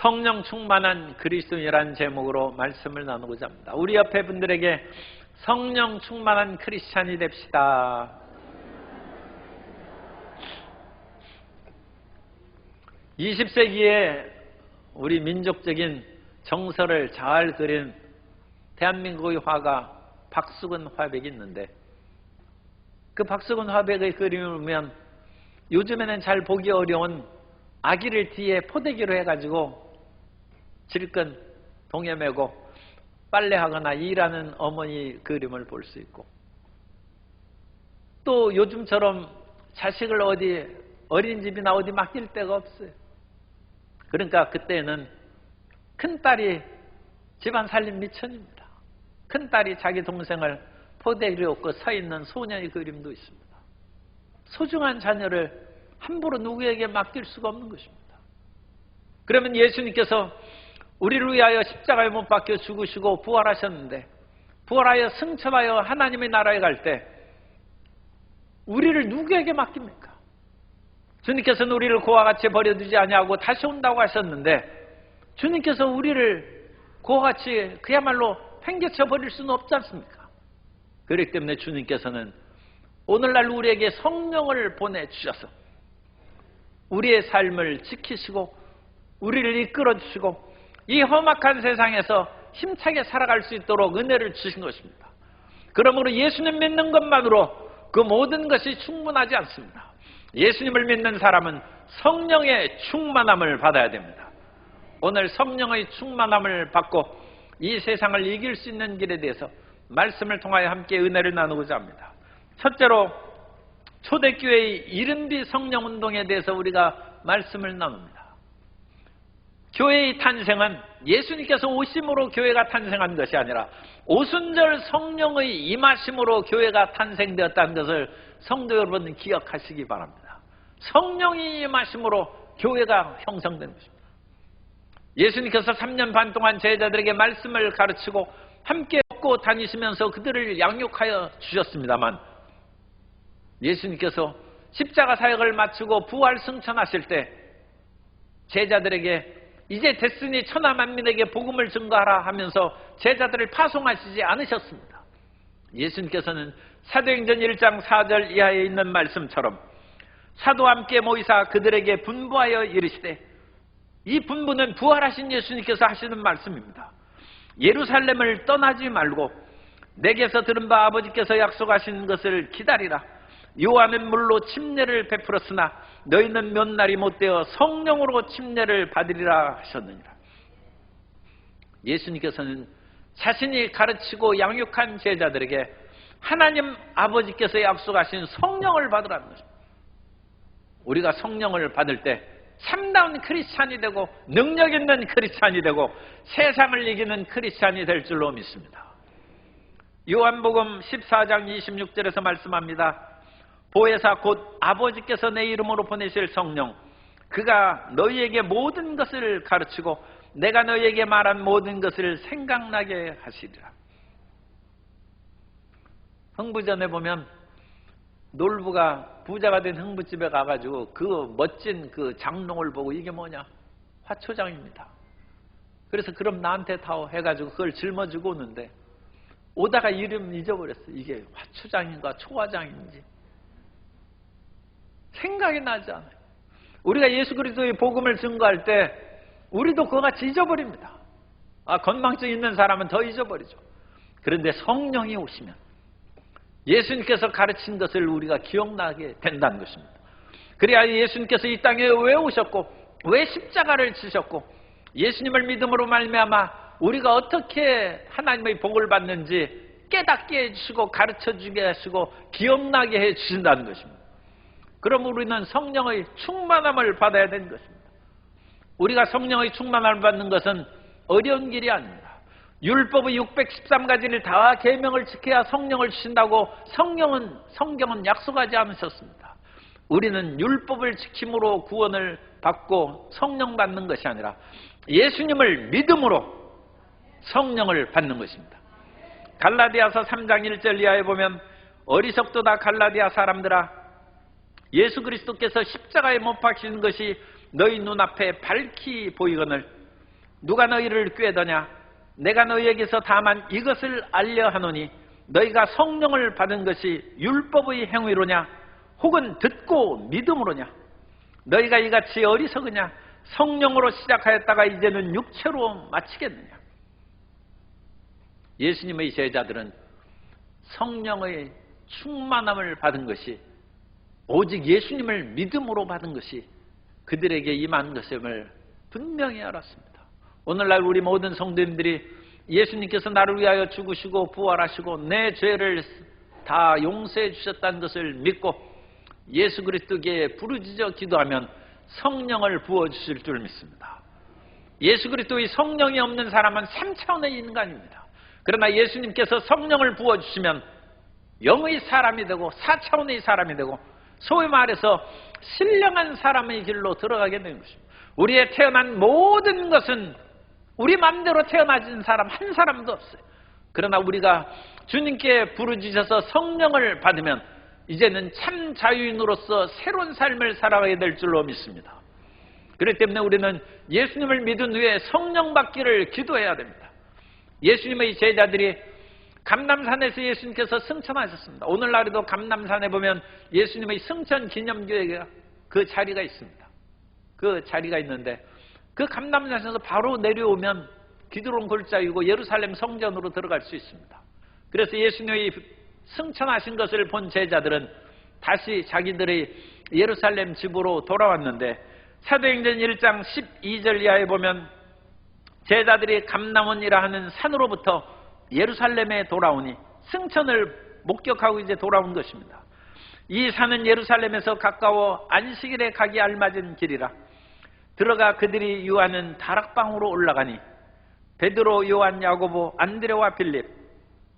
성령 충만한 그리스도인이라는 제목으로 말씀을 나누고자 합니다. 우리 옆에 분들에게 성령 충만한 크리스찬이 됩시다. (20세기에) 우리 민족적인 정서를 잘 그린 대한민국의 화가 박수근 화백이 있는데, 그 박수근 화백의 그림을 보면 요즘에는 잘 보기 어려운 아기를 뒤에 포대기로 해가지고 질끈 동에 메고 빨래하거나 일하는 어머니 그림을 볼 수 있고, 또 요즘처럼 자식을 어디 어린이집이나 어디 맡길 데가 없어요. 그러니까 그때는 큰딸이 집안 살림 미천입니다. 큰딸이 자기 동생을 포대기로 업고 서 있는 소녀의 그림도 있습니다. 소중한 자녀를 함부로 누구에게 맡길 수가 없는 것입니다. 그러면 예수님께서 우리를 위하여 십자가에 못 박혀 죽으시고 부활하셨는데, 부활하여 승천하여 하나님의 나라에 갈 때 우리를 누구에게 맡깁니까? 주님께서는 우리를 그와 같이 버려두지 아니하고 다시 온다고 하셨는데, 주님께서 우리를 그와 같이 그야말로 팽개쳐 버릴 수는 없지 않습니까? 그렇기 때문에 주님께서는 오늘날 우리에게 성령을 보내주셔서 우리의 삶을 지키시고 우리를 이끌어주시고 이 험악한 세상에서 힘차게 살아갈 수 있도록 은혜를 주신 것입니다. 그러므로 예수님 믿는 것만으로 그 모든 것이 충분하지 않습니다. 예수님을 믿는 사람은 성령의 충만함을 받아야 됩니다. 오늘 성령의 충만함을 받고 이 세상을 이길 수 있는 길에 대해서 말씀을 통하여 함께 은혜를 나누고자 합니다. 첫째로 초대교회의 이른비 성령운동에 대해서 우리가 말씀을 나눕니다. 교회의 탄생은 예수님께서 오심으로 교회가 탄생한 것이 아니라 오순절 성령의 임하심으로 교회가 탄생되었다는 것을 성도 여러분 기억하시기 바랍니다. 성령이 임하심으로 교회가 형성된 것입니다. 예수님께서 3년 반 동안 제자들에게 말씀을 가르치고 함께 먹고 다니시면서 그들을 양육하여 주셨습니다만, 예수님께서 십자가 사역을 마치고 부활 승천하실 때 제자들에게 이제 됐으니 천하 만민에게 복음을 증거하라 하면서 제자들을 파송하시지 않으셨습니다. 예수님께서는 사도행전 1장 4절 이하에 있는 말씀처럼 사도와 함께 모이사 그들에게 분부하여 이르시되, 이 분부는 부활하신 예수님께서 하시는 말씀입니다. 예루살렘을 떠나지 말고 내게서 들은 바 아버지께서 약속하신 것을 기다리라. 요한은 물로 침례를 베풀었으나 너희는 몇 날이 못되어 성령으로 침례를 받으리라 하셨느니라. 예수님께서는 자신이 가르치고 양육한 제자들에게 하나님 아버지께서 약속하신 성령을 받으라는 것입니다. 우리가 성령을 받을 때 참다운 크리스찬이 되고 능력 있는 크리스찬이 되고 세상을 이기는 크리스찬이 될 줄로 믿습니다. 요한복음 14장 26절에서 말씀합니다. 보혜사 곧 아버지께서 내 이름으로 보내실 성령, 그가 너희에게 모든 것을 가르치고 내가 너희에게 말한 모든 것을 생각나게 하시리라. 흥부전에 보면 놀부가 부자가 된 흥부집에 가가지고 그 멋진 그 장롱을 보고 이게 뭐냐? 화초장입니다. 그래서 그럼 나한테 타오 해가지고 그걸 짊어지고 오는데 오다가 이름 잊어버렸어. 이게 화초장인가 초화장인지 생각이 나지 않아요. 우리가 예수 그리스도의 복음을 증거할 때 우리도 그와 같이 잊어버립니다. 건망증 있는 사람은 더 잊어버리죠. 그런데 성령이 오시면 예수님께서 가르친 것을 우리가 기억나게 된다는 것입니다. 그래야 예수님께서 이 땅에 왜 오셨고 왜 십자가를 지셨고 예수님을 믿음으로 말미암아 우리가 어떻게 하나님의 복을 받는지 깨닫게 해주시고 가르쳐주게 하시고 기억나게 해주신다는 것입니다. 그럼 우리는 성령의 충만함을 받아야 되는 것입니다. 우리가 성령의 충만함을 받는 것은 어려운 길이 아닙니다. 율법의 613가지를 다 계명을 지켜야 성령을 주신다고 성경은 약속하지 않으셨습니다. 우리는 율법을 지킴으로 구원을 받고 성령 받는 것이 아니라 예수님을 믿음으로 성령을 받는 것입니다. 갈라디아서 3장 1절 이하에 보면 어리석도다 갈라디아 사람들아, 예수 그리스도께서 십자가에 못 박히신 것이 너희 눈앞에 밝히 보이거늘 누가 너희를 꾀더냐? 내가 너희에게서 다만 이것을 알려 하노니 너희가 성령을 받은 것이 율법의 행위로냐? 혹은 듣고 믿음으로냐? 너희가 이같이 어리석으냐? 성령으로 시작하였다가 이제는 육체로 마치겠느냐? 예수님의 제자들은 성령의 충만함을 받은 것이, 오직 예수님을 믿음으로 받은 것이 그들에게 임한 것임을 분명히 알았습니다. 오늘날 우리 모든 성도님들이 예수님께서 나를 위하여 죽으시고 부활하시고 내 죄를 다 용서해 주셨다는 것을 믿고 예수 그리스도께 부르짖어 기도하면 성령을 부어주실 줄 믿습니다. 예수 그리스도의 성령이 없는 사람은 3차원의 인간입니다. 그러나 예수님께서 성령을 부어주시면 영의 사람이 되고 4차원의 사람이 되고 소위 말해서 신령한 사람의 길로 들어가게 되는 것입니다. 우리의 태어난 모든 것은 우리 마음대로 태어나진 사람 한 사람도 없어요. 그러나 우리가 주님께 부르짖어서 성령을 받으면 이제는 참 자유인으로서 새로운 삶을 살아가게 될 줄로 믿습니다. 그렇기 때문에 우리는 예수님을 믿은 후에 성령 받기를 기도해야 됩니다. 예수님의 제자들이 감람산에서 예수님께서 승천하셨습니다. 오늘날에도 감람산에 보면 예수님의 승천 기념교회가 그 자리가 있습니다. 그 자리가 있는데 그 감람산에서 바로 내려오면 기드론 골짜기고 예루살렘 성전으로 들어갈 수 있습니다. 그래서 예수님의 승천하신 것을 본 제자들은 다시 자기들의 예루살렘 집으로 돌아왔는데 사도행전 1장 12절 이하에 보면 제자들이 감람원이라 하는 산으로부터 예루살렘에 돌아오니 승천을 목격하고 이제 돌아온 것입니다. 이 산은 예루살렘에서 가까워 안식일에 가기 알맞은 길이라 들어가 그들이 유하는 다락방으로 올라가니 베드로, 요한, 야고보, 안드레와 빌립,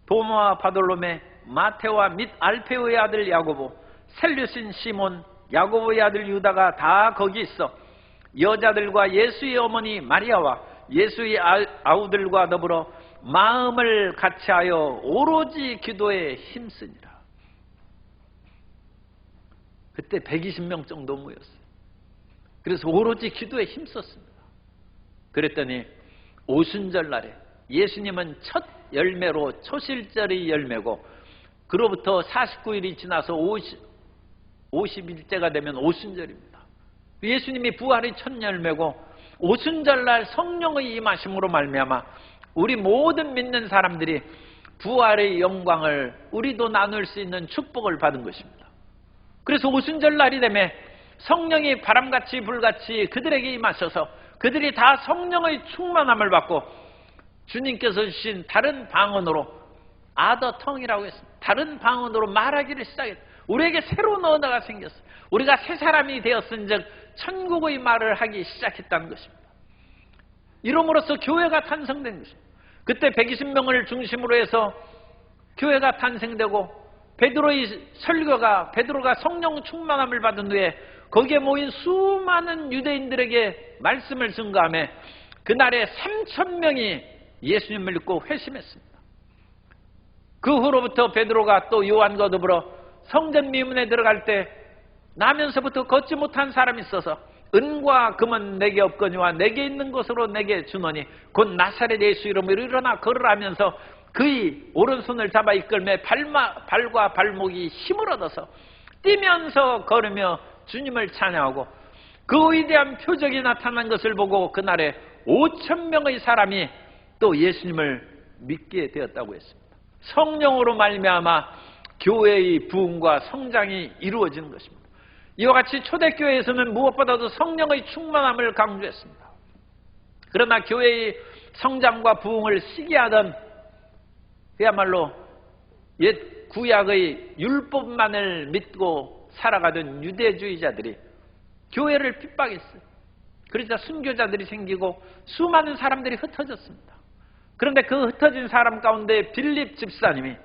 도마와 바돌로메, 마테와 및 알페오의 아들 야고보, 셀류신 시몬, 야고보의 아들 유다가 다 거기 있어 여자들과 예수의 어머니 마리아와 예수의 아우들과 더불어 마음을 같이하여 오로지 기도에 힘쓰니라. 그때 120명 정도 모였어요. 그래서 오로지 기도에 힘썼습니다. 그랬더니 오순절 날에 예수님은 첫 열매로 초실절의 열매고 그로부터 49일이 지나서 50일째가 되면 오순절입니다. 예수님이 부활의 첫 열매고 오순절날 성령의 임하심으로 말미암아 우리 모든 믿는 사람들이 부활의 영광을 우리도 나눌 수 있는 축복을 받은 것입니다. 그래서 오순절날이 되면 성령이 바람같이 불같이 그들에게 임하셔서 그들이 다 성령의 충만함을 받고 주님께서 주신 다른 방언으로 아더텅이라고 했습니다. 다른 방언으로 말하기를 시작했어요. 우리에게 새로운 언어가 생겼어요. 우리가 새 사람이 되었은즉 천국의 말을 하기 시작했다는 것입니다. 이름으로써 교회가 탄생된 것입니다. 그때 120명을 중심으로 해서 교회가 탄생되고 베드로가 성령 충만함을 받은 후에 거기에 모인 수많은 유대인들에게 말씀을 증거하며 그날에 3,000명이 예수님을 믿고 회심했습니다. 그 후로부터 베드로가 또 요한과 더불어 성전 미문에 들어갈 때 나면서부터 걷지 못한 사람이 있어서 은과 금은 내게 없거니와 내게 있는 것으로 내게 주노니 곧 나사렛 예수 이름으로 일어나 걸으라면서 그의 오른손을 잡아 이끌매 발과 발목이 힘을 얻어서 뛰면서 걸으며 주님을 찬양하고 그 위대한 표적이 나타난 것을 보고 그날에 5,000명의 사람이 또 예수님을 믿게 되었다고 했습니다. 성령으로 말미암아 교회의 부흥과 성장이 이루어지는 것입니다. 이와 같이 초대교회에서는 무엇보다도 성령의 충만함을 강조했습니다. 그러나 교회의 성장과 부흥을 시기하던 그야말로 옛 구약의 율법만을 믿고 살아가던 유대주의자들이 교회를 핍박했어요. 그러자 순교자들이 생기고 수많은 사람들이 흩어졌습니다. 그런데 그 흩어진 사람 가운데 빌립 집사님이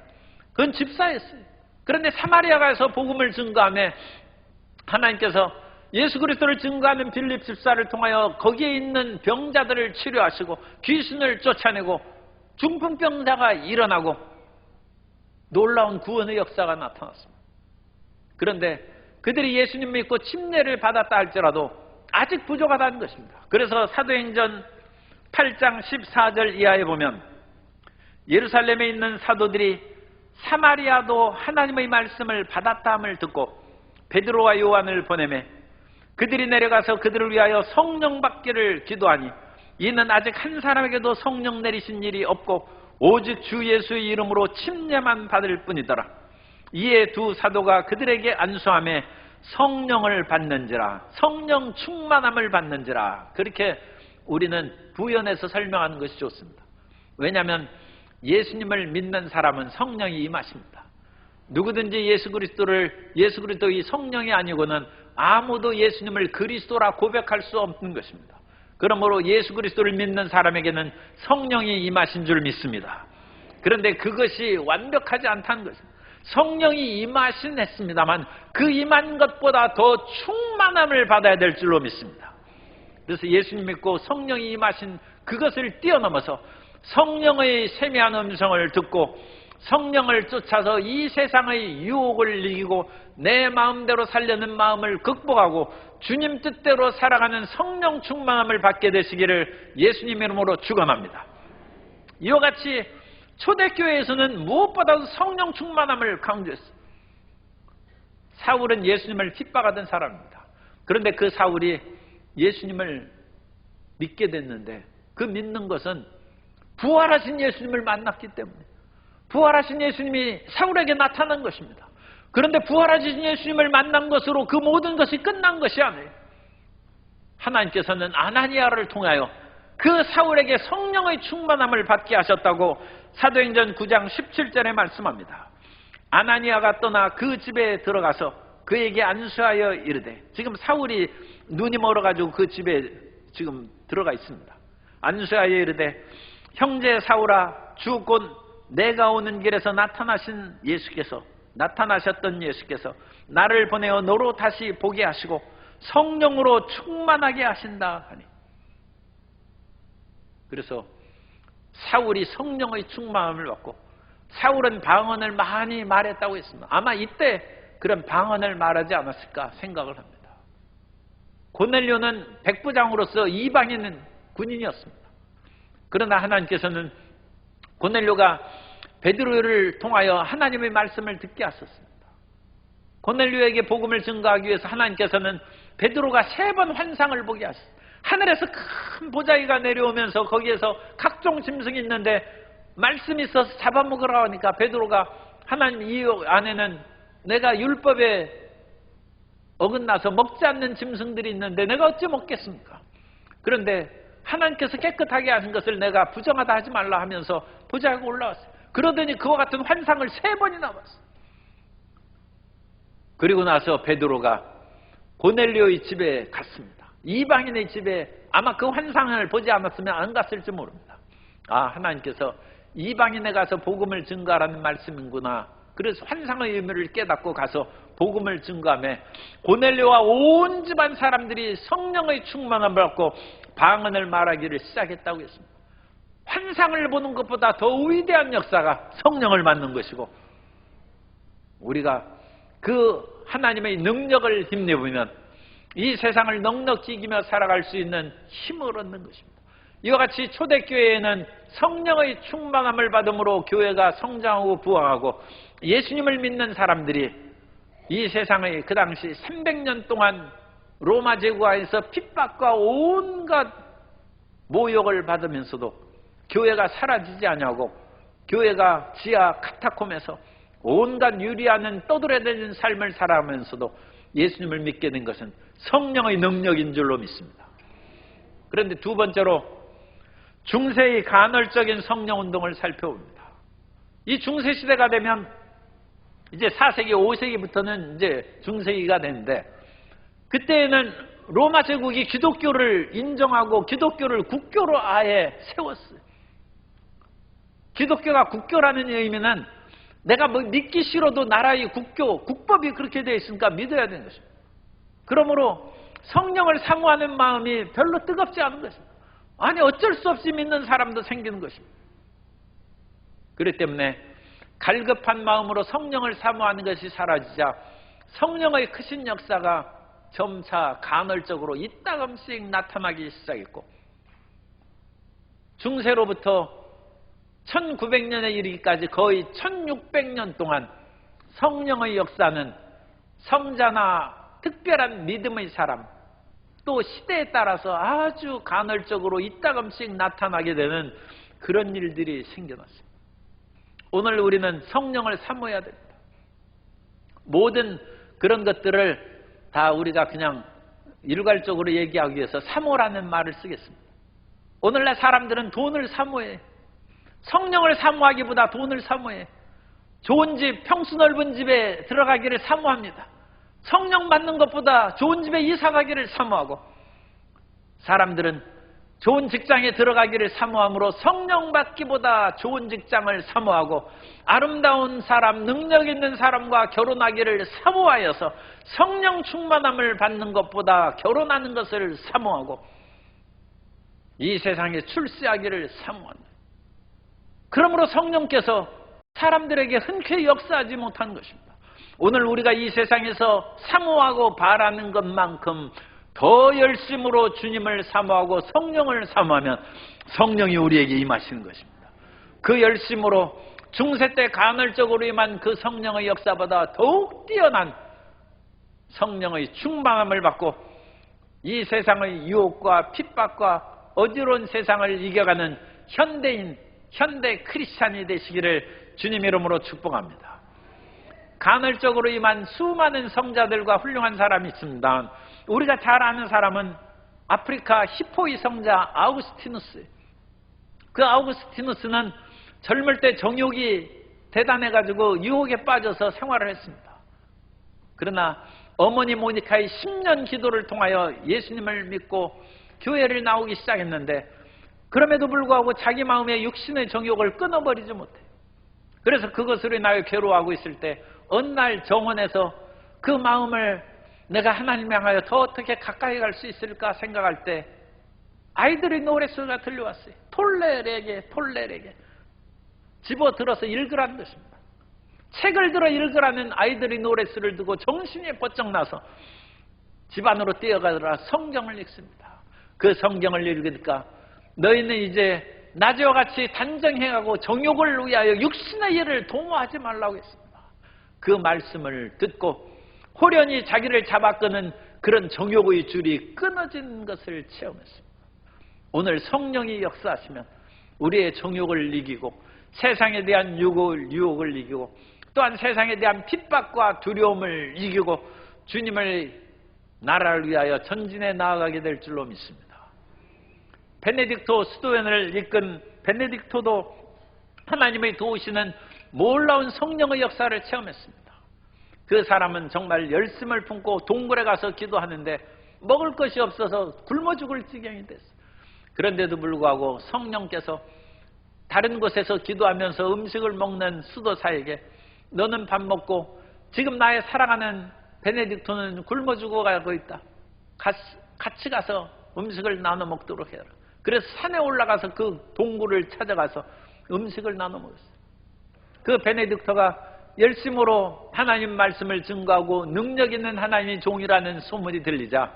그건 집사였어요. 그런데 사마리아 가서 복음을 증거하며 하나님께서 예수 그리스도를 증거하는 빌립 집사를 통하여 거기에 있는 병자들을 치료하시고 귀신을 쫓아내고 중풍병자가 일어나고 놀라운 구원의 역사가 나타났습니다. 그런데 그들이 예수님 믿고 침례를 받았다 할지라도 아직 부족하다는 것입니다. 그래서 사도행전 8장 14절 이하에 보면 예루살렘에 있는 사도들이 사마리아도 하나님의 말씀을 받았다 함을 듣고 베드로와 요한을 보내매 그들이 내려가서 그들을 위하여 성령 받기를 기도하니 이는 아직 한 사람에게도 성령 내리신 일이 없고 오직 주 예수의 이름으로 침례만 받을 뿐이더라. 이에 두 사도가 그들에게 안수하며 성령을 받는지라, 성령 충만함을 받는지라. 그렇게 우리는 부연해서 설명하는 것이 좋습니다. 왜냐하면 예수님을 믿는 사람은 성령이 임하십니다. 누구든지 예수 그리스도의 성령이 아니고는 아무도 예수님을 그리스도라 고백할 수 없는 것입니다. 그러므로 예수 그리스도를 믿는 사람에게는 성령이 임하신 줄 믿습니다. 그런데 그것이 완벽하지 않다는 것입니다. 성령이 임하신 했습니다만 그 임한 것보다 더 충만함을 받아야 될 줄로 믿습니다. 그래서 예수님 믿고 성령이 임하신 그것을 뛰어넘어서 성령의 세미한 음성을 듣고 성령을 쫓아서 이 세상의 유혹을 이기고 내 마음대로 살려는 마음을 극복하고 주님 뜻대로 살아가는 성령 충만함을 받게 되시기를 예수님 이름으로 축원합니다. 이와 같이 초대교회에서는 무엇보다도 성령 충만함을 강조했어요. 사울은 예수님을 핍박하던 사람입니다. 그런데 그 사울이 예수님을 믿게 됐는데 그 믿는 것은 부활하신 예수님을 만났기 때문에 부활하신 예수님이 사울에게 나타난 것입니다. 그런데 부활하신 예수님을 만난 것으로 그 모든 것이 끝난 것이 아니에요. 하나님께서는 아나니아를 통하여 그 사울에게 성령의 충만함을 받게 하셨다고 사도행전 9장 17절에 말씀합니다. 아나니아가 떠나 그 집에 들어가서 그에게 안수하여 이르되, 지금 사울이 눈이 멀어가지고 그 집에 지금 들어가 있습니다. 안수하여 이르되, 형제 사울아, 주 곧 내가 오는 길에서 나타나셨던 예수께서 나를 보내어 너로 다시 보게 하시고 성령으로 충만하게 하신다 하니. 그래서 사울이 성령의 충만함을 받고 사울은 방언을 많이 말했다고 했습니다. 아마 이때 그런 방언을 말하지 않았을까 생각을 합니다. 고넬료는 백부장으로서 이방인 군인이었습니다. 그러나 하나님께서는 고넬료가 베드로를 통하여 하나님의 말씀을 듣게 하셨습니다. 고넬료에게 복음을 증거하기 위해서 하나님께서는 베드로가 3번 환상을 보게 하셨습니다. 하늘에서 큰 보자기가 내려오면서 거기에서 각종 짐승이 있는데 말씀이 있어서 잡아먹으라고 하니까 베드로가, 하나님, 이 안에는 내가 율법에 어긋나서 먹지 않는 짐승들이 있는데 내가 어찌 먹겠습니까? 그런데 하나님께서 깨끗하게 하신 것을 내가 부정하다 하지 말라 하면서 보자기가 올라왔어요. 그러더니 그와 같은 환상을 3번이나 봤어요. 그리고 나서 베드로가 고넬료의 집에 갔습니다. 이방인의 집에 아마 그 환상을 보지 않았으면 안 갔을지 모릅니다. 아, 하나님께서 이방인에 가서 복음을 증거하라는 말씀이구나. 그래서 환상의 의미를 깨닫고 가서 복음을 증거하며 고넬료와 온 집안 사람들이 성령의 충만함을 받고 방언을 말하기를 시작했다고 했습니다. 환상을 보는 것보다 더 위대한 역사가 성령을 받는 것이고, 우리가 그 하나님의 능력을 힘입으면 이 세상을 넉넉히 이기며 살아갈 수 있는 힘을 얻는 것입니다. 이와 같이 초대교회에는 성령의 충만함을 받음으로 교회가 성장하고 부흥하고 예수님을 믿는 사람들이 이 세상의 그 당시 300년 동안 로마 제국하에서 핍박과 온갖 모욕을 받으면서도 교회가 사라지지 아니하고 교회가 지하 카타콤에서 온갖 유리하는 떠들어대는 삶을 살아가면서도 예수님을 믿게 된 것은 성령의 능력인 줄로 믿습니다. 그런데 두 번째로 중세의 간헐적인 성령운동을 살펴봅니다. 이 중세시대가 되면 이제 4세기, 5세기부터는 이제 중세기가 되는데, 그때에는 로마 제국이 기독교를 인정하고 기독교를 국교로 아예 세웠어요. 기독교가 국교라는 의미는 내가 뭐 믿기 싫어도 나라의 국교, 국법이 그렇게 되어 있으니까 믿어야 되는 것입니다. 그러므로 성령을 사모하는 마음이 별로 뜨겁지 않은 것입니다. 아니, 어쩔 수 없이 믿는 사람도 생기는 것입니다. 그렇기 때문에 갈급한 마음으로 성령을 사모하는 것이 사라지자 성령의 크신 역사가 점차 간헐적으로 이따금씩 나타나기 시작했고, 중세로부터 1900년에 이르기까지 거의 1600년 동안 성령의 역사는 성자나 특별한 믿음의 사람, 또 시대에 따라서 아주 간헐적으로 이따금씩 나타나게 되는 그런 일들이 생겨났습니다. 오늘 우리는 성령을 사모해야 됩니다. 모든 그런 것들을 다 우리가 그냥 일괄적으로 얘기하기 위해서 사모라는 말을 쓰겠습니다. 오늘날 사람들은 돈을 사모해. 성령을 사모하기보다 돈을 사모해. 좋은 집, 평수 넓은 집에 들어가기를 사모합니다. 성령 받는 것보다 좋은 집에 이사 가기를 사모하고, 사람들은 좋은 직장에 들어가기를 사모함으로 성령 받기보다 좋은 직장을 사모하고, 아름다운 사람, 능력 있는 사람과 결혼하기를 사모하여서 성령 충만함을 받는 것보다 결혼하는 것을 사모하고, 이 세상에 출세하기를 사모한다. 그러므로 성령께서 사람들에게 흔쾌히 역사하지 못한 것입니다. 오늘 우리가 이 세상에서 사모하고 바라는 것만큼 더 열심으로 주님을 사모하고 성령을 사모하면 성령이 우리에게 임하시는 것입니다. 그 열심으로 중세 때 간헐적으로 임한 그 성령의 역사보다 더욱 뛰어난 성령의 충만함을 받고 이 세상의 유혹과 핍박과 어지러운 세상을 이겨가는 현대인, 현대 크리스찬이 되시기를 주님 이름으로 축복합니다. 간헐적으로 임한 수많은 성자들과 훌륭한 사람이 있습니다. 우리가 잘 아는 사람은 아프리카 히포이 성자 아우구스티누스. 그 아우구스티누스는 젊을 때 정욕이 대단해가지고 유혹에 빠져서 생활을 했습니다. 그러나 어머니 모니카의 10년 기도를 통하여 예수님을 믿고 교회를 나오기 시작했는데, 그럼에도 불구하고 자기 마음의 육신의 정욕을 끊어버리지 못해. 그래서 그것으로 인하여 괴로워하고 있을 때 어느 날 정원에서 그 마음을 내가 하나님 향하여 더 어떻게 가까이 갈 수 있을까 생각할 때 아이들의 노랫소리가 들려왔어요. 톨레에게 톨레에게 집어들어서 읽으라는 것입니다. 책을 들어 읽으라는 아이들의 노랫소리를 듣고 정신이 번쩍 나서 집 안으로 뛰어가더라 성경을 읽습니다. 그 성경을 읽으니까 너희는 이제 낮에와 같이 단정해가고 정욕을 위하여 육신의 일을 도모하지 말라고 했습니다. 그 말씀을 듣고 호련히 자기를 잡아끄는 그런 정욕의 줄이 끊어진 것을 체험했습니다. 오늘 성령이 역사하시면 우리의 정욕을 이기고 세상에 대한 유혹을 이기고 또한 세상에 대한 핍박과 두려움을 이기고 주님의 나라를 위하여 전진해 나아가게 될 줄로 믿습니다. 베네딕토 수도원을 이끈 베네딕토도 하나님의 도우시는 놀라운 성령의 역사를 체험했습니다. 그 사람은 정말 열심을 품고 동굴에 가서 기도하는데 먹을 것이 없어서 굶어 죽을 지경이 됐어요. 그런데도 불구하고 성령께서 다른 곳에서 기도하면서 음식을 먹는 수도사에게 너는 밥 먹고 지금 나의 사랑하는 베네딕토는 굶어 죽어가고 있다. 같이 가서 음식을 나눠 먹도록 해라. 그래서 산에 올라가서 그 동굴을 찾아가서 음식을 나눠 먹었어요. 그 베네딕토가 열심으로 하나님 말씀을 증거하고 능력 있는 하나님의 종이라는 소문이 들리자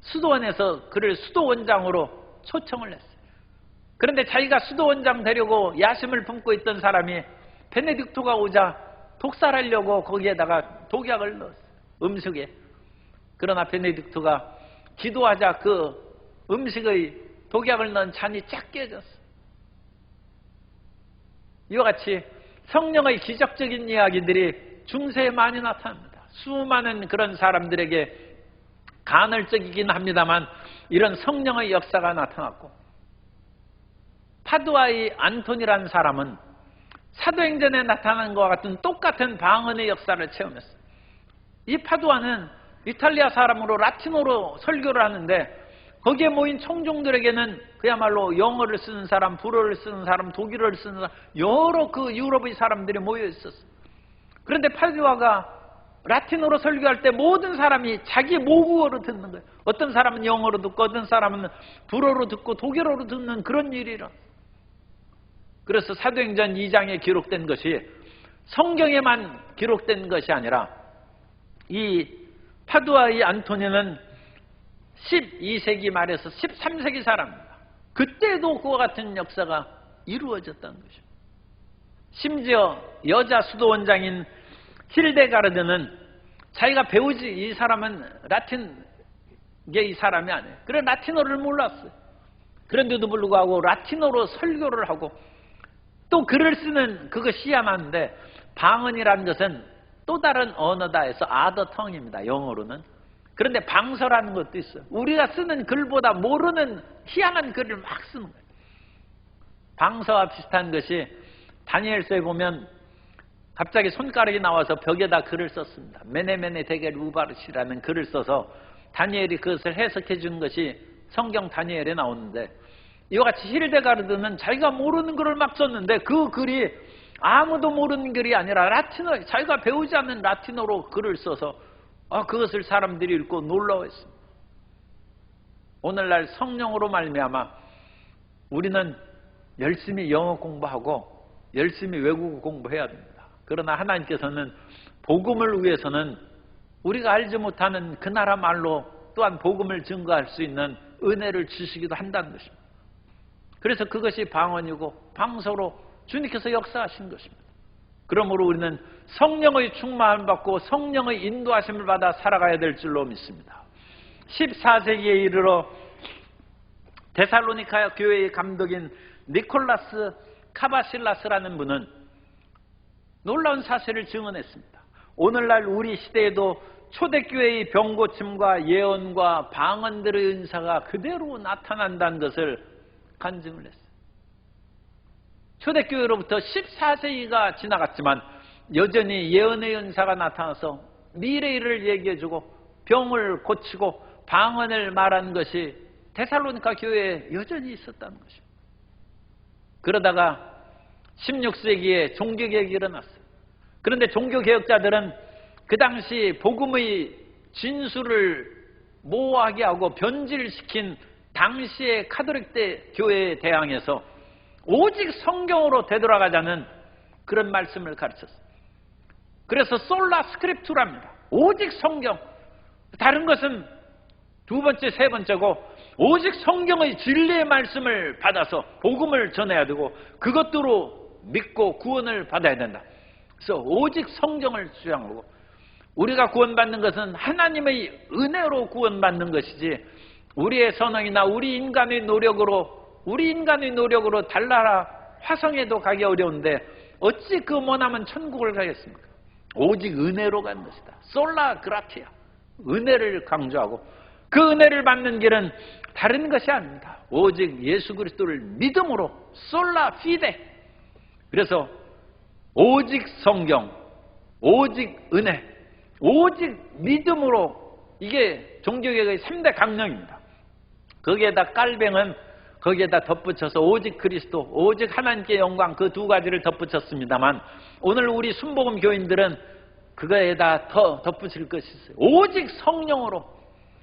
수도원에서 그를 수도원장으로 초청을 했어요. 그런데 자기가 수도원장 되려고 야심을 품고 있던 사람이 베네딕토가 오자 독살하려고 거기에다가 독약을 넣었어요. 음식에. 그러나 베네딕토가 기도하자 그 음식의 독약을 넣은 잔이 쫙 깨졌어요. 이와 같이 성령의 기적적인 이야기들이 중세에 많이 나타납니다. 수많은 그런 사람들에게 간헐적이긴 합니다만 이런 성령의 역사가 나타났고, 파두아의 안토니라는 사람은 사도행전에 나타난 것과 같은 똑같은 방언의 역사를 체험했어요. 이 파두아는 이탈리아 사람으로 라틴어로 설교를 하는데 거기에 모인 청중들에게는 그야말로 영어를 쓰는 사람, 불어를 쓰는 사람, 독일어를 쓰는 사람, 여러 그 유럽의 사람들이 모여 있었어요. 그런데 파두아가 라틴어로 설교할 때 모든 사람이 자기 모국어로 듣는 거예요. 어떤 사람은 영어로 듣고 어떤 사람은 불어로 듣고 독일어로 듣는 그런 일이라. 그래서 사도행전 2장에 기록된 것이 성경에만 기록된 것이 아니라 이 파두아의 안토니는 12세기 말에서 13세기 사람입니다. 그때도 그와 같은 역사가 이루어졌다는 것입니다. 심지어 여자 수도원장인 힐데가르드는 자기가 배우지, 이 사람은 라틴계의 사람이 아니에요. 그래 라틴어를 몰랐어요. 그런데도 불구하고 라틴어로 설교를 하고 또 글을 쓰는 그것이 희한한데, 방언이라는 것은 또 다른 언어다 해서 아더텅입니다. 영어로는. 그런데 방서라는 것도 있어요. 우리가 쓰는 글보다 모르는 희한한 글을 막 쓰는 거예요. 방서와 비슷한 것이 다니엘서에 보면 갑자기 손가락이 나와서 벽에다 글을 썼습니다. 메네메네 데겔 우바르시라는 글을 써서 다니엘이 그것을 해석해 준 것이 성경 다니엘에 나오는데, 이와 같이 힐데가르드는 자기가 모르는 글을 막 썼는데 그 글이 아무도 모르는 글이 아니라 라틴어, 자기가 배우지 않는 라틴어로 글을 써서 그것을 사람들이 읽고 놀라워했습니다. 오늘날 성령으로 말미암아 우리는 열심히 영어 공부하고 열심히 외국어 공부해야 됩니다. 그러나 하나님께서는 복음을 위해서는 우리가 알지 못하는 그 나라 말로 또한 복음을 증거할 수 있는 은혜를 주시기도 한다는 것입니다. 그래서 그것이 방언이고 방서로 주님께서 역사하신 것입니다. 그러므로 우리는 성령의 충만을 받고 성령의 인도하심을 받아 살아가야 될 줄로 믿습니다. 14세기에 이르러 데살로니카 교회의 감독인 니콜라스 카바실라스라는 분은 놀라운 사실을 증언했습니다. 오늘날 우리 시대에도 초대교회의 병고침과 예언과 방언들의 은사가 그대로 나타난다는 것을 간증을 했어요. 초대교회로부터 14세기가 지나갔지만 여전히 예언의 은사가 나타나서 미래의 일을 얘기해주고 병을 고치고 방언을 말하는 것이 데살로니카 교회에 여전히 있었다는 것입니다. 그러다가 16세기에 종교개혁이 일어났어요. 그런데 종교개혁자들은 그 당시 복음의 진수를 모호하게 하고 변질시킨 당시의 카톨릭 교회에 대항해서 오직 성경으로 되돌아가자는 그런 말씀을 가르쳤어요. 그래서 솔라 스크립투라입니다. 오직 성경. 다른 것은 두 번째, 세 번째고 오직 성경의 진리의 말씀을 받아서 복음을 전해야 되고 그것으로 믿고 구원을 받아야 된다. 그래서 오직 성경을 주장하고, 우리가 구원받는 것은 하나님의 은혜로 구원받는 것이지 우리의 선행이나 우리 인간의 노력으로 달나라 화성에도 가기 어려운데 어찌 그 머나먼 천국을 가겠습니까? 오직 은혜로 가는 것이다. 솔라 그라티아. 은혜를 강조하고 그 은혜를 받는 길은 다른 것이 아닙니다. 오직 예수 그리스도를 믿음으로 솔라 피데. 그래서 오직 성경, 오직 은혜, 오직 믿음으로, 이게 종교개혁의 3대 강령입니다. 거기에다 깔뱅은 거기에다 덧붙여서 오직 그리스도, 오직 하나님께 영광, 그 두 가지를 덧붙였습니다만 오늘 우리 순복음 교인들은 그거에다 더 덧붙일 것이 있어요. 오직 성령으로,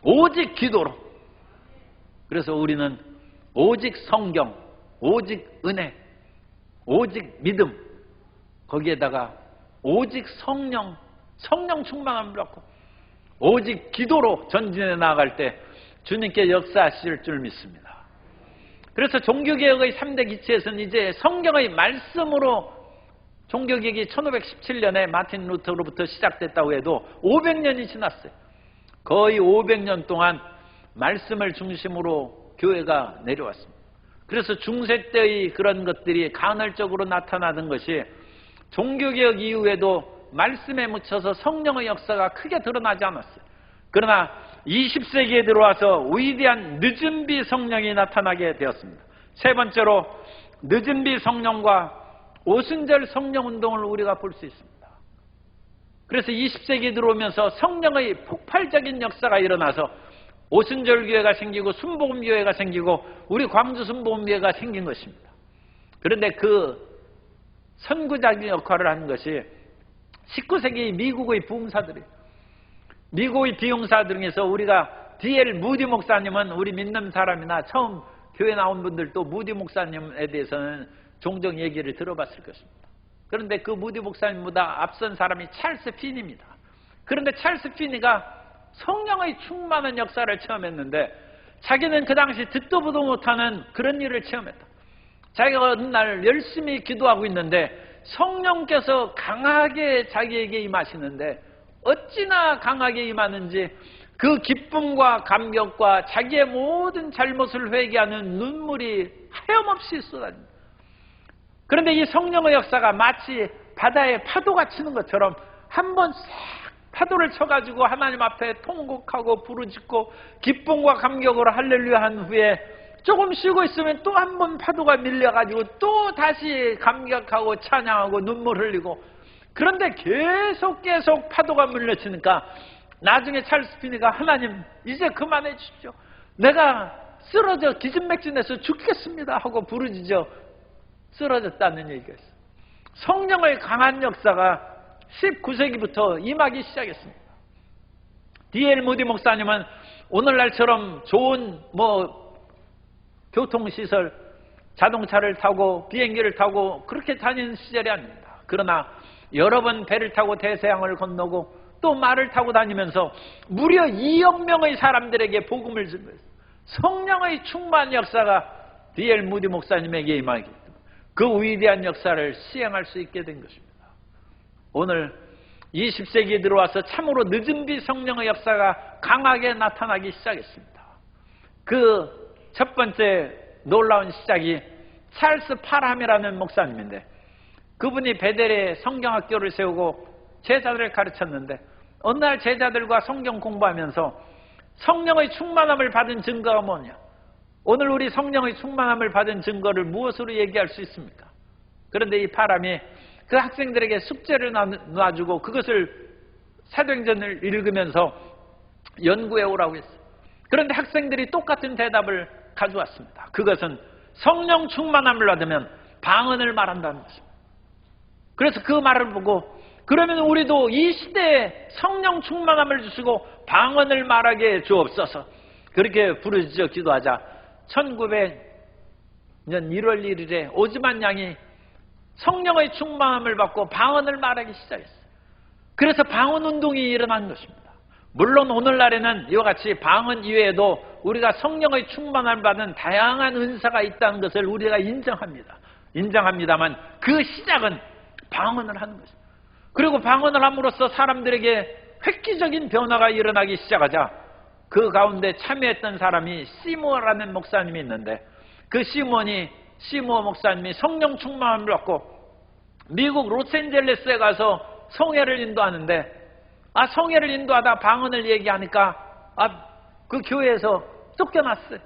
오직 기도로. 그래서 우리는 오직 성경, 오직 은혜, 오직 믿음, 거기에다가 오직 성령 충만함을 받고 오직 기도로 전진해 나아갈 때 주님께 역사하실 줄 믿습니다. 그래서 종교개혁의 3대 기치에서는 이제 성경의 말씀으로, 종교개혁이 1517년에 마틴 루터로부터 시작됐다고 해도 500년이 지났어요. 거의 500년 동안 말씀을 중심으로 교회가 내려왔습니다. 그래서 중세 때의 그런 것들이 간헐적으로 나타나는 것이 종교개혁 이후에도 말씀에 묻혀서 성령의 역사가 크게 드러나지 않았어요. 그러나 20세기에 들어와서 위대한 늦은비 성령이 나타나게 되었습니다. 세 번째로 늦은비 성령과 오순절 성령운동을 우리가 볼 수 있습니다. 그래서 20세기에 들어오면서 성령의 폭발적인 역사가 일어나서 오순절 교회가 생기고 순복음 교회가 생기고 우리 광주 순복음 교회가 생긴 것입니다. 그런데 그 선구자적인 역할을 하는 것이 19세기 미국의 부흥사들이에요. 미국의 비용사들 중에서 우리가 D.L. 무디 목사님은 우리 믿는 사람이나 처음 교회 나온 분들도 무디 목사님에 대해서는 종종 얘기를 들어봤을 것입니다. 그런데 그 무디 목사님보다 앞선 사람이 찰스 피니입니다. 그런데 찰스 피니가 성령의 충만한 역사를 처음 했는데 자기는 그 당시 듣도 보도 못하는 그런 일을 체험했다. 자기가 어느 날 열심히 기도하고 있는데 성령께서 강하게 자기에게 임하시는데 어찌나 강하게 임하는지 그 기쁨과 감격과 자기의 모든 잘못을 회개하는 눈물이 하염없이 쏟아집니다. 그런데 이 성령의 역사가 마치 바다에 파도가 치는 것처럼 한 번 싹 파도를 쳐가지고 하나님 앞에 통곡하고 부르짖고 기쁨과 감격으로 할렐루야 한 후에 조금 쉬고 있으면 또 한 번 파도가 밀려가지고 또 다시 감격하고 찬양하고 눈물 흘리고, 그런데 계속 파도가 물려치니까 나중에 찰스 피니가 하나님 이제 그만해 주십시오. 내가 쓰러져 기진맥진해서 죽겠습니다 하고 부르짖어 쓰러졌다는 얘기가 있어요. 성령의 강한 역사가 19세기부터 임하기 시작했습니다. D.L. 무디 목사님은 오늘날처럼 좋은 교통시설, 자동차를 타고 비행기를 타고 그렇게 다니는 시절이 아닙니다. 그러나 여러 번 배를 타고 대서양을 건너고 또 말을 타고 다니면서 무려 2억 명의 사람들에게 복음을 전했어요. 성령의 충만 역사가 D.L. 무디 목사님에게 임하기 때문에 그 위대한 역사를 시행할 수 있게 된 것입니다. 오늘 20세기에 들어와서 참으로 늦은 비 성령의 역사가 강하게 나타나기 시작했습니다. 그 첫 번째 놀라운 시작이 찰스 파람이라는 목사님인데, 그분이 베델에 성경학교를 세우고 제자들을 가르쳤는데 어느 날 제자들과 성경 공부하면서 성령의 충만함을 받은 증거가 뭐냐? 오늘 우리 성령의 충만함을 받은 증거를 무엇으로 얘기할 수 있습니까? 그런데 이 파람이 그 학생들에게 숙제를 놔주고 그것을 사도행전을 읽으면서 연구해 오라고 했어요. 그런데 학생들이 똑같은 대답을 가져왔습니다. 그것은 성령 충만함을 받으면 방언을 말한다는 것입니다. 그래서 그 말을 보고 그러면 우리도 이 시대에 성령 충만함을 주시고 방언을 말하게 주옵소서, 그렇게 부르짖어 기도하자 1900년 1월 1일에 오즈만 양이 성령의 충만함을 받고 방언을 말하기 시작했어요. 그래서 방언 운동이 일어난 것입니다. 물론 오늘날에는 이와 같이 방언 이외에도 우리가 성령의 충만함을 받은 다양한 은사가 있다는 것을 우리가 인정합니다만 그 시작은 방언을 하는 것입니다. 그리고 방언을 함으로써 사람들에게 획기적인 변화가 일어나기 시작하자 그 가운데 참여했던 사람이 시모어라는 목사님이 있는데, 그 시모어 목사님이 성령 충만함을 받고 미국 로스앤젤레스에 가서 성회를 인도하는데, 성회를 인도하다 방언을 얘기하니까 그 교회에서 쫓겨났어요.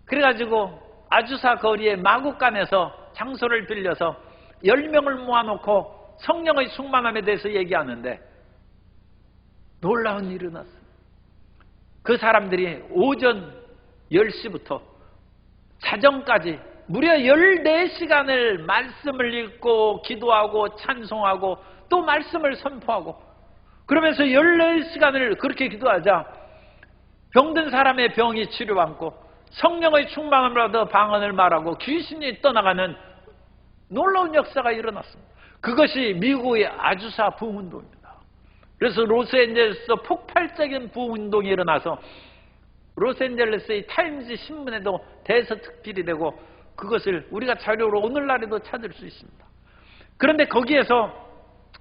그래가지고 아주사 거리의 마구간에서 장소를 빌려서 10명을 모아놓고 성령의 충만함에 대해서 얘기하는데 놀라운 일이 일어났어요. 그 사람들이 오전 10시부터 자정까지 무려 14시간을 말씀을 읽고 기도하고 찬송하고 또 말씀을 선포하고, 그러면서 14시간을 그렇게 기도하자 병든 사람의 병이 치료받고 성령의 충만함을 받아 방언을 말하고 귀신이 떠나가는 놀라운 역사가 일어났습니다. 그것이 미국의 아주사 부흥운동입니다. 그래서 로스앤젤레스에서 폭발적인 부흥운동이 일어나서 로스앤젤레스의 타임즈 신문에도 대서특필이 되고 그것을 우리가 자료로 오늘날에도 찾을 수 있습니다. 그런데 거기에서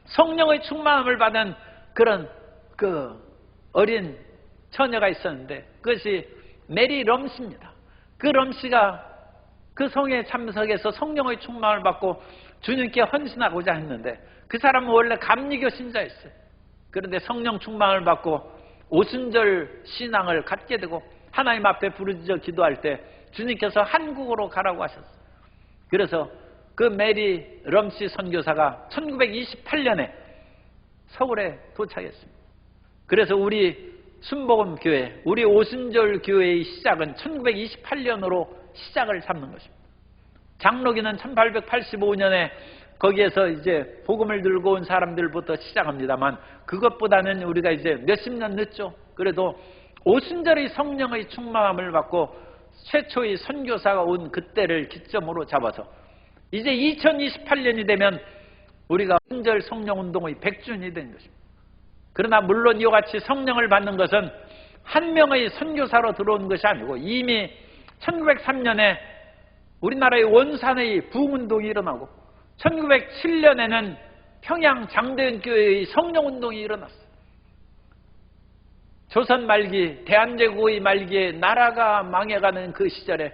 성령의 충만함을 받은 그런 어린 처녀가 있었는데 그것이 메리 럼씨입니다. 그 럼씨가 그 성에 참석해서 성령의 충만을 받고 주님께 헌신하고자 했는데, 그 사람은 원래 감리교 신자였어요. 그런데 성령 충만을 받고 오순절 신앙을 갖게 되고 하나님 앞에 부르짖어 기도할 때 주님께서 한국으로 가라고 하셨어요. 그래서 그 메리 럼씨 선교사가 1928년에 서울에 도착했습니다. 그래서 우리 순복음교회, 우리 오순절 교회의 시작은 1928년으로 시작을 잡는 것입니다. 장로교는 1885년에 거기에서 이제 복음을 들고 온 사람들부터 시작합니다만 그것보다는 우리가 이제 몇십 년 늦죠. 그래도 오순절의 성령의 충만함을 받고 최초의 선교사가 온 그때를 기점으로 잡아서 이제 2028년이 되면 우리가 오순절 성령운동의 100주년이 된 것입니다. 그러나 물론 이와 같이 성령을 받는 것은 한 명의 선교사로 들어온 것이 아니고 이미 1903년에 우리나라의 원산의 부흥운동이 일어나고 1907년에는 평양 장대현교회의 성령운동이 일어났어요. 조선 말기, 대한제국의 말기에 나라가 망해가는 그 시절에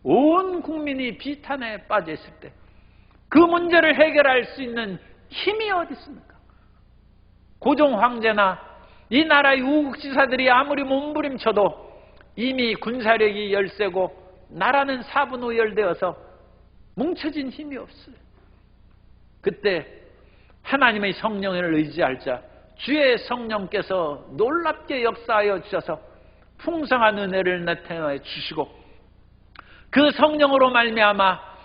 온 국민이 비탄에 빠져 있을 때 그 문제를 해결할 수 있는 힘이 어디 있습니까? 고종 황제나 이 나라의 우국지사들이 아무리 몸부림쳐도 이미 군사력이 열세고 나라는 사분오열되어서 뭉쳐진 힘이 없어요. 그때 하나님의 성령을 의지할 자 주의 성령께서 놀랍게 역사하여 주셔서 풍성한 은혜를 나타내 주시고 그 성령으로 말미암아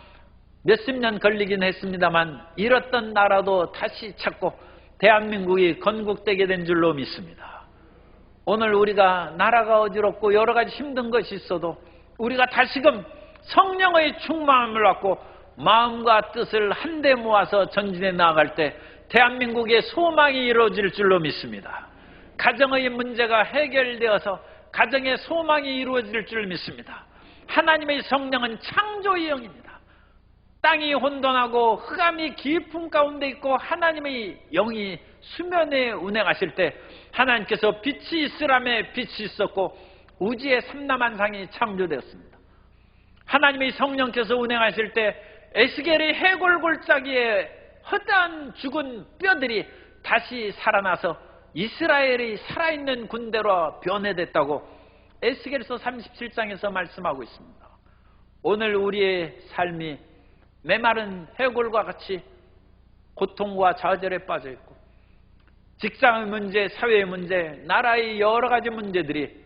몇십 년 걸리긴 했습니다만 잃었던 나라도 다시 찾고 대한민국이 건국되게 된 줄로 믿습니다. 오늘 우리가 나라가 어지럽고 여러 가지 힘든 것이 있어도 우리가 다시금 성령의 충만함을 받고 마음과 뜻을 한데 모아서 전진해 나아갈 때 대한민국의 소망이 이루어질 줄로 믿습니다. 가정의 문제가 해결되어서 가정의 소망이 이루어질 줄 믿습니다. 하나님의 성령은 창조의 영입니다. 땅이 혼돈하고 흑암이 깊은 가운데 있고 하나님의 영이 수면에 운행하실 때 하나님께서 빛이 있으라며 빛이 있었고 우주의 삼라만상이 창조되었습니다. 하나님의 성령께서 운행하실 때 에스겔의 해골골짜기에 허다한 죽은 뼈들이 다시 살아나서 이스라엘이 살아있는 군대로 변해됐다고 에스겔서 37장에서 말씀하고 있습니다. 오늘 우리의 삶이 메마른 해골과 같이 고통과 좌절에 빠져있고 직장의 문제, 사회의 문제, 나라의 여러 가지 문제들이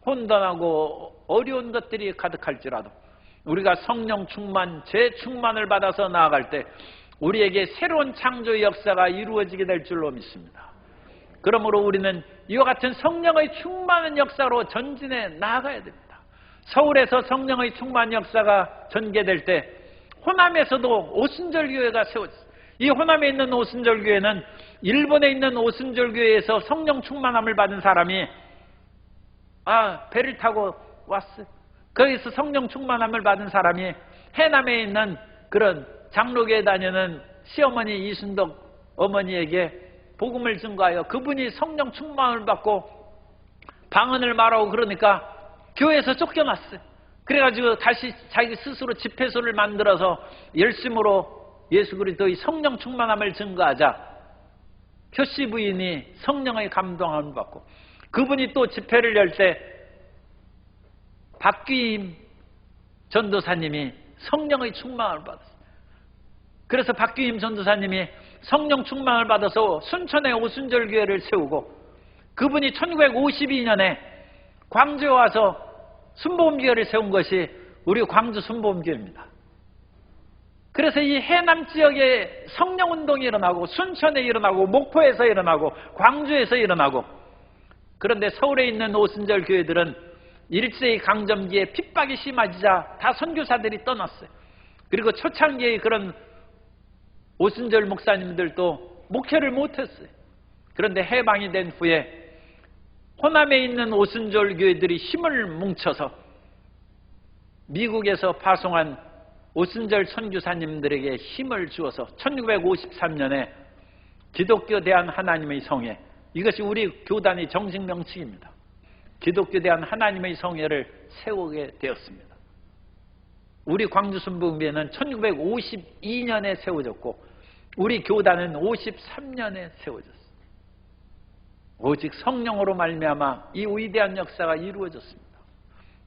혼돈하고 어려운 것들이 가득할지라도 우리가 성령 충만, 재충만을 받아서 나아갈 때 우리에게 새로운 창조의 역사가 이루어지게 될 줄로 믿습니다. 그러므로 우리는 이와 같은 성령의 충만한 역사로 전진해 나아가야 됩니다. 서울에서 성령의 충만 역사가 전개될 때 호남에서도 오순절교회가 세워졌어요. 이 호남에 있는 오순절교회는 일본에 있는 오순절교회에서 성령 충만함을 받은 사람이 배를 타고 왔어요. 거기서 성령 충만함을 받은 사람이 해남에 있는 그런 장로교에 다니는 시어머니 이순덕 어머니에게 복음을 증거하여 그분이 성령 충만을 받고 방언을 말하고 그러니까 교회에서 쫓겨났어요. 그래가지고 다시 자기 스스로 집회소를 만들어서 열심으로 예수 그리스도의 성령 충만함을 증거하자 효씨 부인이 성령의 감동함을 받고 그분이 또 집회를 열 때 박귀임 전도사님이 성령의 충만을 받았어요. 그래서 박귀임 전도사님이 성령 충만을 받아서 순천에 오순절교회를 세우고 그분이 1952년에 광주에 와서 순복음교회를 세운 것이 우리 광주 순복음교회입니다. 그래서 이 해남 지역에 성령운동이 일어나고 순천에 일어나고 목포에서 일어나고 광주에서 일어나고 그런데 서울에 있는 오순절 교회들은 일제의 강점기에 핍박이 심해지자 다 선교사들이 떠났어요. 그리고 초창기의 그런 오순절 목사님들도 목회를 못했어요. 그런데 해방이 된 후에 호남에 있는 오순절 교회들이 힘을 뭉쳐서 미국에서 파송한 오순절 선교사님들에게 힘을 주어서 1953년에 기독교 대한 하나님의 성회, 이것이 우리 교단의 정식 명칭입니다. 기독교 대한 하나님의 성회를 세우게 되었습니다. 우리 광주 순복음교회는 1952년에 세워졌고 우리 교단은 53년에 세워졌습니다. 오직 성령으로 말미암아 이 위대한 역사가 이루어졌습니다.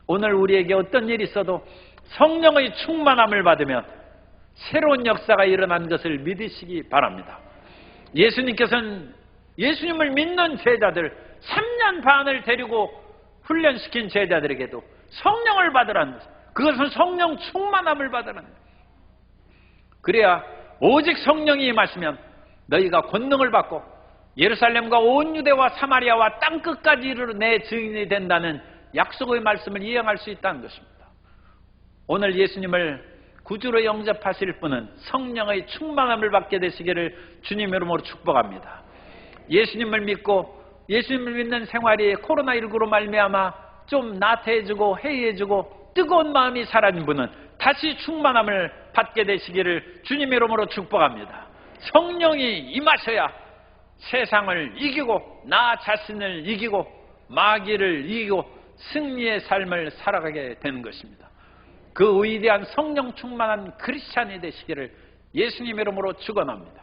오늘 우리에게 어떤 일이 있어도 성령의 충만함을 받으면 새로운 역사가 일어난 것을 믿으시기 바랍니다. 예수님께서는 예수님을 믿는 제자들 3년 반을 데리고 훈련시킨 제자들에게도 성령을 받으라는 것, 그것은 성령 충만함을 받으라는 것. 그래야 오직 성령이 임하시면 너희가 권능을 받고 예루살렘과 온 유대와 사마리아와 땅끝까지 이르러 내 증인이 된다는 약속의 말씀을 이행할 수 있다는 것입니다. 오늘 예수님을 구주로 영접하실 분은 성령의 충만함을 받게 되시기를 주님 이름으로 축복합니다. 예수님을 믿고 예수님을 믿는 생활이 코로나19로 말미암아 좀 나태해지고 해이해지고 뜨거운 마음이 사라진 분은 다시 충만함을 받게 되시기를 주님의 이름으로 축복합니다. 성령이 임하셔야 세상을 이기고 나 자신을 이기고 마귀를 이기고 승리의 삶을 살아가게 되는 것입니다. 그 위대한 성령 충만한 크리스찬이 되시기를 예수님의 이름으로 축원합니다.